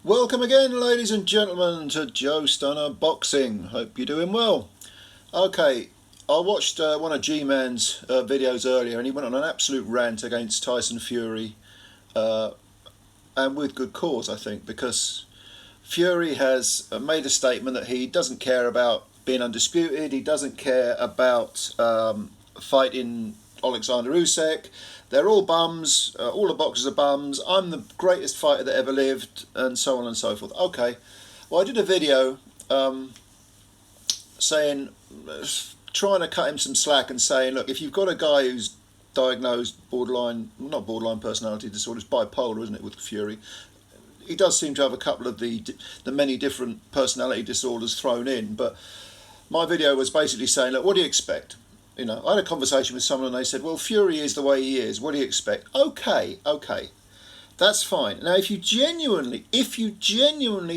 Welcome again, ladies and gentlemen, to Joe Stunner Boxing. Hope you're doing well. Okay, I watched one of G-Man's videos earlier, and he went on an absolute rant against Tyson Fury, and with good cause, I think, because Fury has made a statement that he doesn't care about being undisputed, he doesn't care about fighting Alexander Usyk. They're all bums, all the boxers are bums, I'm the greatest fighter that ever lived, and so on and so forth. Okay, well, I did a video saying, trying to cut him some slack and saying, look, if you've got a guy who's diagnosed not borderline personality disorder, it's bipolar, isn't it, with Fury? He does seem to have a couple of the many different personality disorders thrown in, but my video was basically saying, look, what do you expect? You know, I had a conversation with someone and they said, well, Fury is the way he is. What do you expect? Okay, that's fine. Now, if you genuinely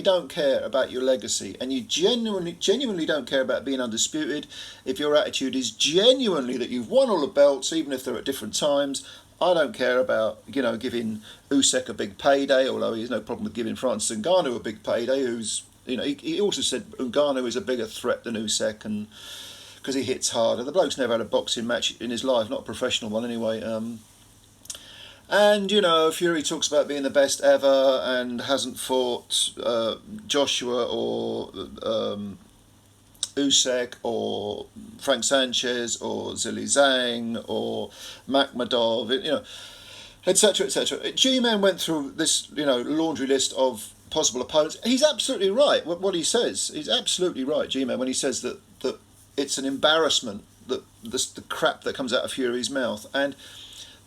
don't care about your legacy, and you genuinely don't care about being undisputed, if your attitude is genuinely that you've won all the belts, even if they're at different times, I don't care about, you know, giving Usyk a big payday, although he has no problem with giving Francis Ngannou a big payday, who's, you know, he also said Ngannou is a bigger threat than Usyk, and because he hits harder. The bloke's never had a boxing match in his life, not a professional one anyway. And, you know, Fury talks about being the best ever and hasn't fought Joshua or Usyk or Frank Sanchez or Zhilei Zhang or Makhmudov, you know, etc., etc. G-Man went through this, you know, laundry list of possible opponents. He's absolutely right. What he says, he's absolutely right, G-Man, when he says that it's an embarrassment, that the crap that comes out of Fury's mouth, and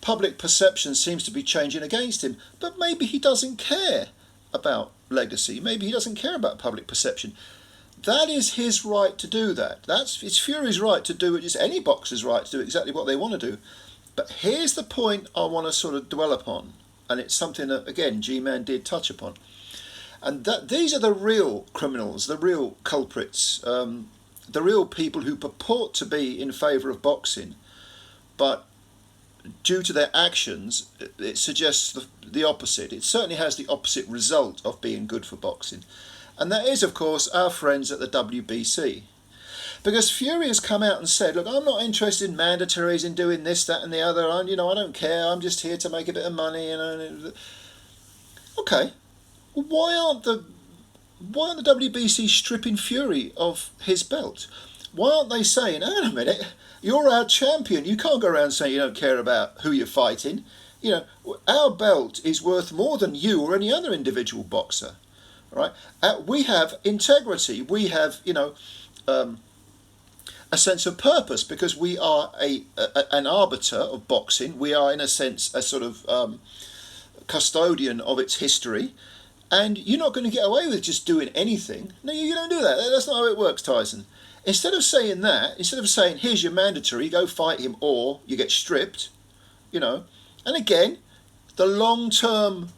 public perception seems to be changing against him. But maybe he doesn't care about legacy. Maybe he doesn't care about public perception. That is his right to do that. It's Fury's right to do it. It's any boxer's right to do exactly what they want to do. But here's the point I want to sort of dwell upon, and it's something that, again, G-Man did touch upon. And that these are the real criminals, the real culprits, the real people who purport to be in favour of boxing, but due to their actions, it suggests the opposite. It certainly has the opposite result of being good for boxing. And that is, of course, our friends at the WBC. Because Fury has come out and said, look, I'm not interested in mandatories, in doing this, that and the other. I don't care. I'm just here to make a bit of money. Okay, well, why aren't the WBC stripping Fury of his belt? Why aren't they saying, hang on a minute, you're our champion, you can't go around saying you don't care about who you're fighting. You know, our belt is worth more than you or any other individual boxer, right? We have integrity, we have, you know, a sense of purpose, because we are an arbiter of boxing. We are, in a sense, a sort of custodian of its history. And you're not going to get away with just doing anything. No, you don't do that. That's not how it works, Tyson. Instead of saying that, instead of saying, here's your mandatory, go fight him or you get stripped, you know. And again, the long-term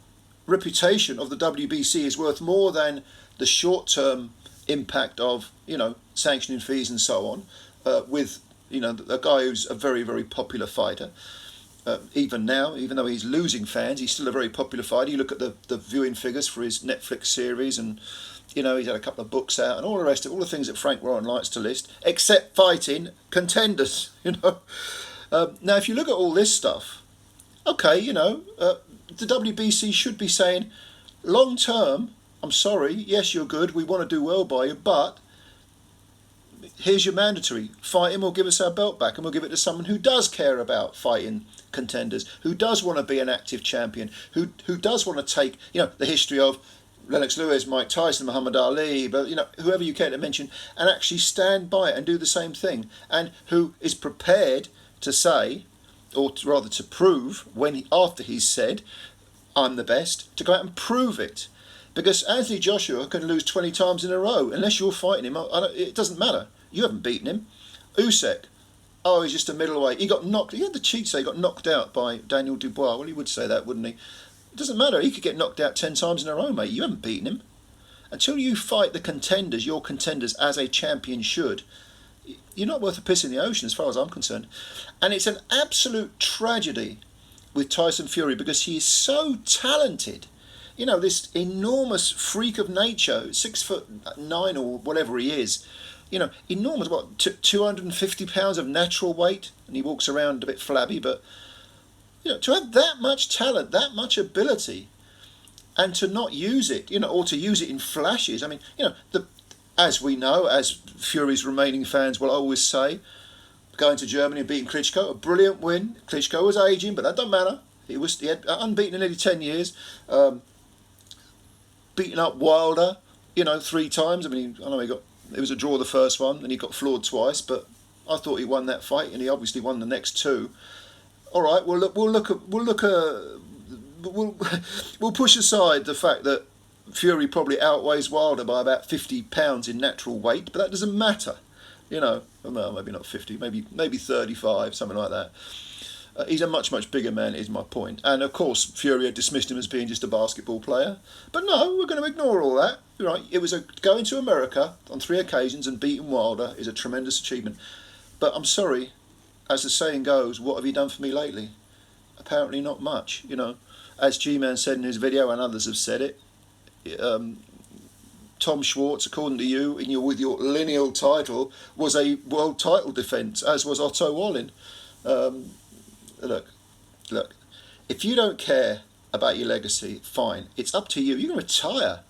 reputation of the WBC is worth more than the short-term impact of, you know, sanctioning fees and so on, with, you know, a guy who's a very, very popular fighter. Even now, even though he's losing fans, he's still a very popular fighter. You look at the viewing figures for his Netflix series, and, you know, he's had a couple of books out and all the rest of all the things that Frank Warren likes to list, except fighting contenders, you know. Now, if you look at all this stuff, okay, you know, the WBC should be saying, long term, I'm sorry, yes, you're good, we want to do well by you, but here's your mandatory, fight him or give us our belt back, and we'll give it to someone who does care about fighting contenders, who does want to be an active champion, who does want to take, you know, the history of Lennox Lewis, Mike Tyson, Muhammad Ali, but, you know, whoever you care to mention, and actually stand by it and do the same thing, and who is prepared to say, or rather to prove, after he's said, I'm the best, to go out and prove it. Because Anthony Joshua can lose 20 times in a row, unless you're fighting him, it doesn't matter. You haven't beaten him. Usyk, oh, he's just a middleweight. He had the cheat say he got knocked out by Daniel Dubois. Well, he would say that, wouldn't he? It doesn't matter. He could get knocked out 10 times in a row, mate. You haven't beaten him. Until you fight the contenders, your contenders, as a champion should, you're not worth a piss in the ocean as far as I'm concerned. And it's an absolute tragedy with Tyson Fury, because he is so talented. You know, this enormous freak of nature, 6'9" or whatever he is. You know, enormous, what, 250 pounds of natural weight, and he walks around a bit flabby, but, you know, to have that much talent, that much ability, and to not use it, you know, or to use it in flashes. I mean, you know, as we know, as Fury's remaining fans will always say, going to Germany and beating Klitschko, a brilliant win. Klitschko was aging, but that don't matter. He had unbeaten in nearly 10 years. Beaten up Wilder, you know, 3 times. I mean, I know it was a draw the first one, and he got floored twice, but I thought he won that fight, and he obviously won the next 2. All right, we'll push aside the fact that Fury probably outweighs Wilder by about 50 pounds in natural weight, but that doesn't matter. You know, well, maybe not 50, maybe 35, something like that. He's a much, much bigger man, is my point. And of course, Fury had dismissed him as being just a basketball player. But no, we're going to ignore all that. Right? It was going to America on 3 occasions and beating Wilder is a tremendous achievement. But I'm sorry, as the saying goes, what have you done for me lately? Apparently not much, you know. As G-Man said in his video, and others have said it, Tom Schwartz, according to you, with your lineal title, was a world title defence, as was Otto Wallin. Look, if you don't care about your legacy, fine. It's up to you. You can retire.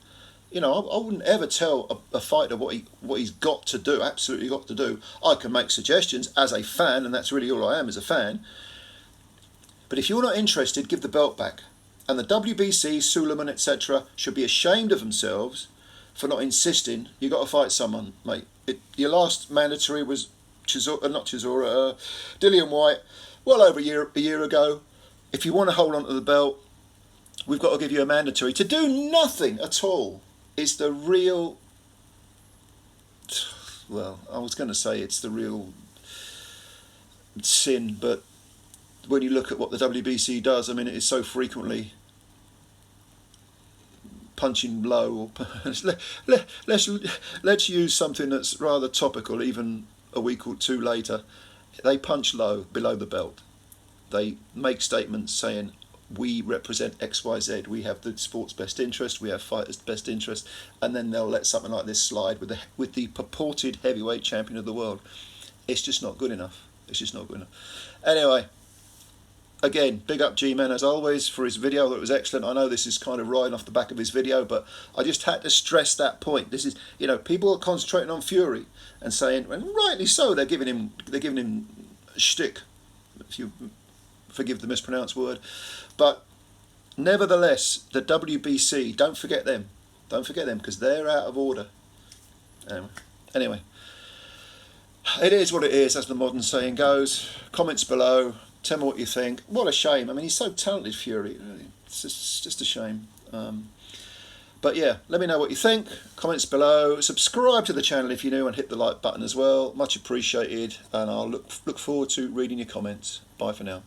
You know, I wouldn't ever tell a fighter what he's got to do, absolutely got to do. I can make suggestions as a fan, and that's really all I am as a fan. But if you're not interested, give the belt back. And the WBC, Sulaiman, etc. should be ashamed of themselves for not insisting you got to fight someone, mate. Your last mandatory was Dillian White, well over a year ago. If you want to hold on to the belt, we've got to give you a mandatory. To do nothing at all is the real, well, I was going to say it's the real sin, but when you look at what the WBC does, I mean, it is so frequently punching low. Or let's use something that's rather topical, even a week or 2 later. They punch low below the belt. They make statements saying, we represent XYZ, we have the sport's best interest, we have fighters' best interest, and then they'll let something like this slide with the purported heavyweight champion of the world. It's just not good enough. It's just not good enough. Anyway, again, big up G-Man as always for his video. That was excellent. I know this is kind of riding off the back of his video, but I just had to stress that point. This is, you know, people are concentrating on Fury and saying, and rightly so, they're giving him shtick, if you forgive the mispronounced word. But nevertheless, the WBC, don't forget them, because they're out of order. Anyway, it is what it is, as the modern saying goes. Comments below. Tell me what you think. What a shame. I mean, he's so talented, Fury. It's just a shame. But yeah, let me know what you think. Comments below. Subscribe to the channel if you're new and hit the like button as well. Much appreciated. And I'll look forward to reading your comments. Bye for now.